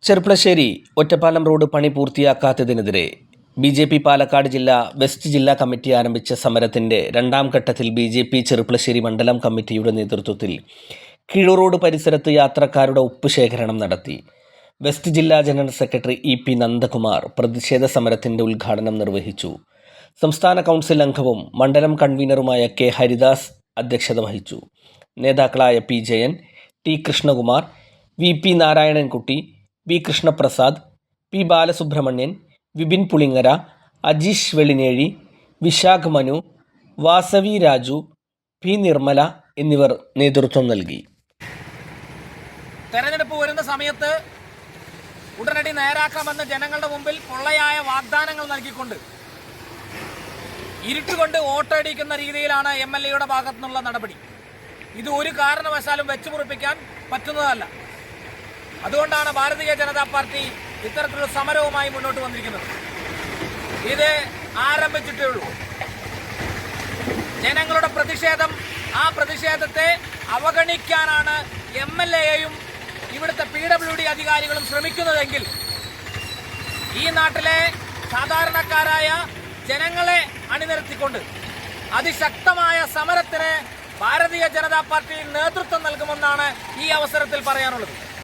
Cherpulassery Ottapalam road പണി പൂർത്തിയാക്കാത്തതിനെതിരെ BJP. Palakkad west ജില്ലാ committee ആരംഭിച്ച സമരത്തിന്റെ രണ്ടാം ഘട്ടത്തിൽ ബി.ജെ.പി. ചെർപ്പളശ്ശേരി മണ്ഡലം കമ്മിറ്റിയുടെ നേതൃത്വത്തിൽ കീഴൂർ റോഡ് പരിസരത്ത് യാത്രക്കാരുടെ ഒപ്പ് ശേഖരണം നടത്തി. വെസ്റ്റ് ജില്ലാ ജനറൽ സെക്രട്ടറി ഇ.പി. നന്ദകുമാർ പ്രതിഷേധ സമരത്തിന്റെ ഉദ്ഘാടനം നിർവഹിച്ചു. സംസ്ഥാന കൗൺസിൽ അംഗവും മണ്ഡലം കൺവീനറുമായ കെ. ഹരിദാസ് അധ്യക്ഷത വഹിച്ചു. നേതാക്കളായ P. Jayan, T. Krishnakumar, V. P. Narayanankutty, V. Krishnaprasad, P. Balasubramanian, Vipin Pulingara, Ajeesh Velinezhi, Vishakh Manu, Vasavi Raju, P. Nirmala എന്നിവർ നേതൃത്വം നൽകി. തെരഞ്ഞെടുപ്പ് വരുന്ന സമയത്ത് ഉടനടി നേരാക്കാമെന്ന് ജനങ്ങളുടെ മുമ്പിൽ പൊള്ളയായ വാഗ്ദാനങ്ങൾ നൽകിക്കൊണ്ട് ഇരുട്ടുകൊണ്ട് വോട്ടടിക്കുന്ന രീതിയിലാണ് MLAയുടെ ഭാഗത്തു നിന്നുള്ള നടപടി. ഇത് ഒരു കാരണവശാലും വെച്ചുമുറിപ്പിക്കാൻ പറ്റുന്നതല്ല. അതുകൊണ്ടാണ് ഭാരതീയ ജനതാ പാർട്ടി ഇത്തരത്തിലുള്ള സമരവുമായി മുന്നോട്ട് വന്നിരിക്കുന്നത്. ഇത് ആരംഭിച്ചിട്ടേ ഉള്ളൂ. ജനങ്ങളുടെ പ്രതിഷേധം, ആ പ്രതിഷേധത്തെ അവഗണിക്കാനാണ് MLAയും ഇവിടുത്തെ PWD അധികാരികളും ശ്രമിക്കുന്നതെങ്കിൽ ഈ നാട്ടിലെ സാധാരണക്കാരായ ജനങ്ങളെ അണിനിരത്തിക്കൊണ്ട് അതിശക്തമായ സമരത്തിന് ഭാരതീയ ജനതാ പാർട്ടി നേതൃത്വം നൽകുമെന്നാണ് ഈ അവസരത്തിൽ പറയാനുള്ളത്.